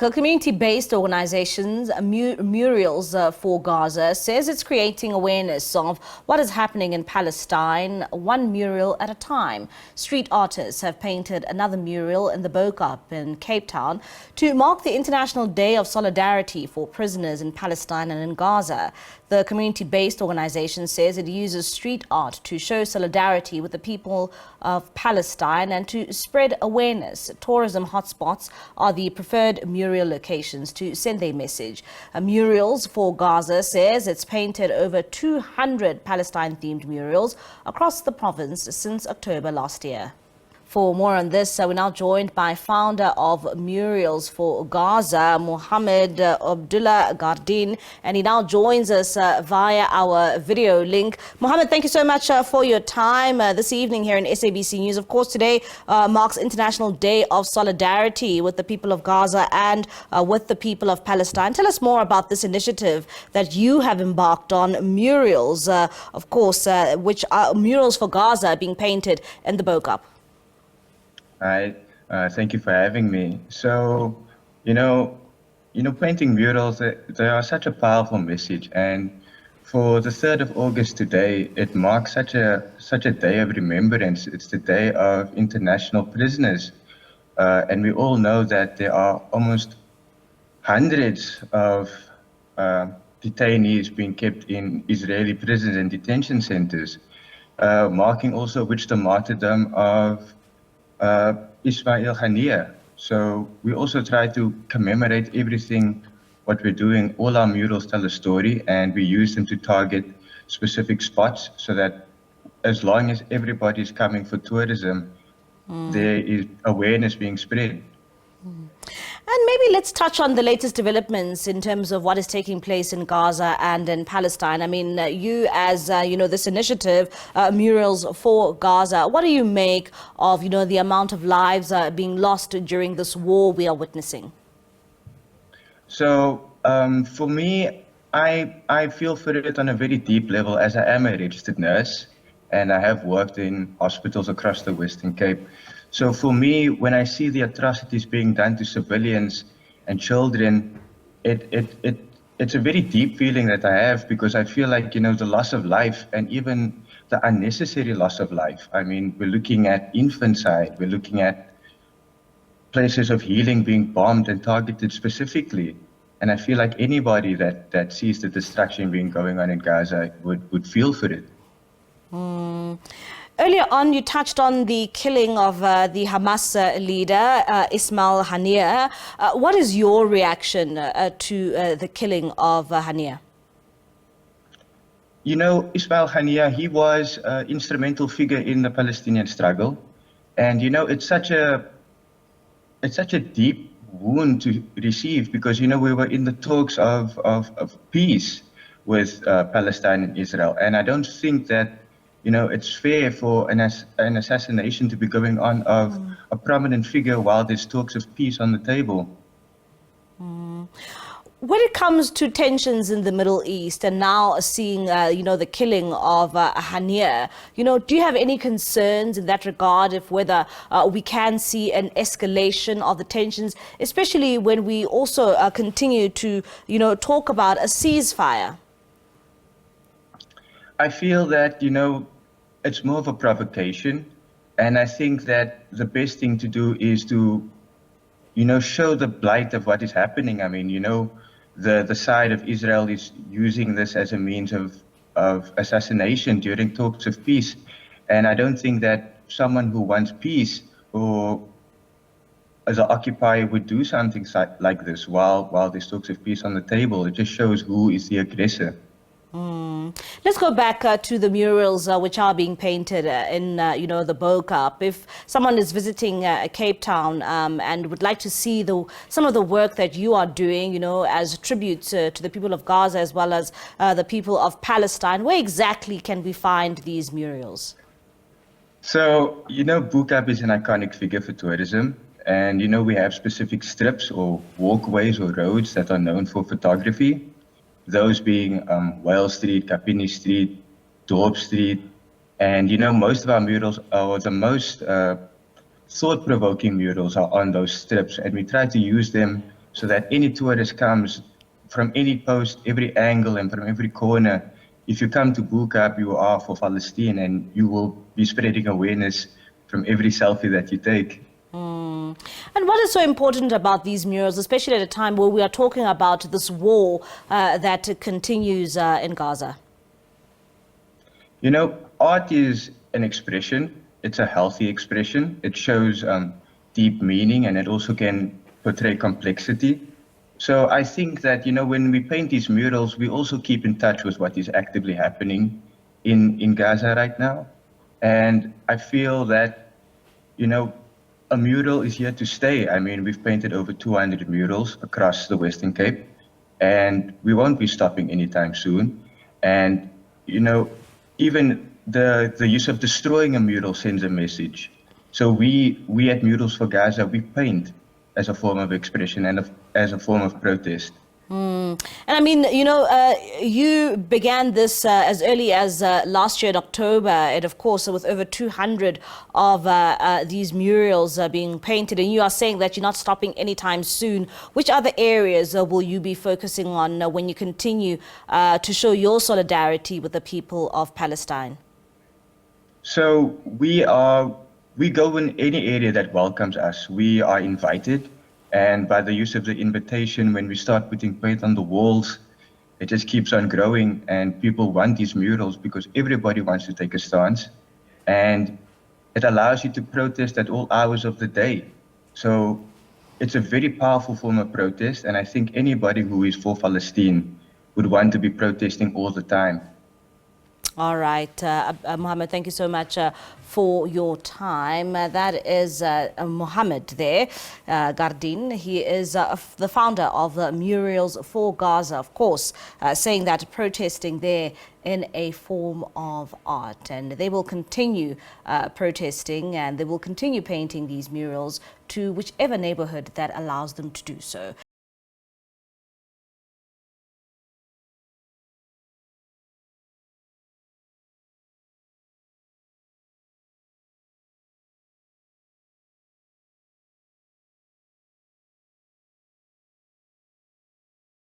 back. A community-based organization, Murals for Gaza, says it's creating awareness of what is happening in Palestine, one mural at a time. Street artists have painted another mural in the Bo-Kaap in Cape Town to mark the International Day of Solidarity for prisoners in Palestine and in Gaza. The community-based organization says it uses street art to show solidarity with the people of Palestine and to spread awareness. Tourism hotspots are the preferred mural locations to send their message. Murals for Gaza says it's painted over 200 Palestine-themed murals across the province since October last year. For more on this, we're now joined by founder of Murals for Gaza, Obeidullah Gierdien, and he now joins us via our video link. Mohammed, thank you so much for your time this evening here in SABC News. Of course, today marks International Day of Solidarity with the people of Gaza and with the people of Palestine. Tell us more about this initiative that you have embarked on, Murals, of course, which are Murals for Gaza being painted in the Bo-Kaap. Hi, thank you for having me. So, painting murals, they are such a powerful message. And for the 3rd of August today, it marks such a day of remembrance. It's the day of international prisoners. And we all know that there are almost hundreds of detainees being kept in Israeli prisons and detention centers, marking also the martyrdom of Ismail Haniyeh. So we also try to commemorate everything what we're doing. All our murals tell a story, and we use them to target specific spots so that as long as everybody's coming for tourism, there is awareness being spread. And maybe let's touch on the latest developments in terms of what is taking place in Gaza and in Palestine. I mean, you as, this initiative, Murals for Gaza, what do you make of, the amount of lives being lost during this war we are witnessing? So for me, I feel for it on a very deep level, as I am a registered nurse and I have worked in hospitals across the Western Cape. So for me, when I see the atrocities being done to civilians and children, it's a very deep feeling that I have, because I feel like, the loss of life and even the unnecessary loss of life. I mean, we're looking at infanticide, we're looking at places of healing being bombed and targeted specifically. And I feel like anybody that sees the destruction being going on in Gaza would feel for it. Earlier on, you touched on the killing of the Hamas leader, Ismail Haniyeh. What is your reaction to the killing of Haniyeh? Ismail Haniyeh, he was an instrumental figure in the Palestinian struggle. And, it's such a deep wound to receive, because, we were in the talks of peace with Palestine and Israel. And I don't think that it's fair for an assassination to be going on of a prominent figure while there's talks of peace on the table. When it comes to tensions in the Middle East and now seeing, the killing of Haniyeh, do you have any concerns in that regard, if whether we can see an escalation of the tensions, especially when we also continue to, talk about a ceasefire? I feel that, it's more of a provocation. And I think that the best thing to do is to, show the blight of what is happening. I mean, the side of Israel is using this as a means of assassination during talks of peace. And I don't think that someone who wants peace or as an occupier would do something like this while there's talks of peace on the table. It just shows who is the aggressor. Let's go back to the murals which are being painted in, the Bo-Kaap. If someone is visiting Cape Town and would like to see some of the work that you are doing, as tributes to the people of Gaza as well as the people of Palestine, where exactly can we find these murals? So, Bo-Kaap is an iconic figure for tourism. And, we have specific strips or walkways or roads that are known for photography. Those being Whale Street, Kapini Street, Dorp Street. And, most of our murals, or the most thought-provoking murals, are on those strips. And we try to use them so that any tourist comes from any post, every angle, and from every corner. If you come to Bo-Kaap, you are for Palestine, and you will be spreading awareness from every selfie that you take. And what is so important about these murals, especially at a time where we are talking about this war that continues in Gaza? You know, art is an expression. It's a healthy expression. It shows deep meaning, and it also can portray complexity. So I think that, you know, when we paint these murals, we also keep in touch with what is actively happening in Gaza right now. And I feel that, you know, a mural is here to stay. I mean, we've painted over 200 murals across the Western Cape, and we won't be stopping anytime soon. And, you know, even the use of destroying a mural sends a message. So we at Murals for Gaza, we paint as a form of expression and as a form of protest. And I mean, you know, you began this as early as last year in October, and of course, with over 200 of these murals being painted. And you are saying that you're not stopping anytime soon. Which other areas will you be focusing on when you continue to show your solidarity with the people of Palestine? So we go in any area that welcomes us. We are invited. And by the use of the invitation, when we start putting paint on the walls, it just keeps on growing. And people want these murals because everybody wants to take a stance. And it allows you to protest at all hours of the day. So it's a very powerful form of protest. And I think anybody who is for Palestine would want to be protesting all the time. All right, Mohammed, thank you so much for your time. That is Mohammed there, Gierdien. He is the founder of Murals for Gaza, of course, saying that protesting there in a form of art. And they will continue protesting, and they will continue painting these murals to whichever neighborhood that allows them to do so.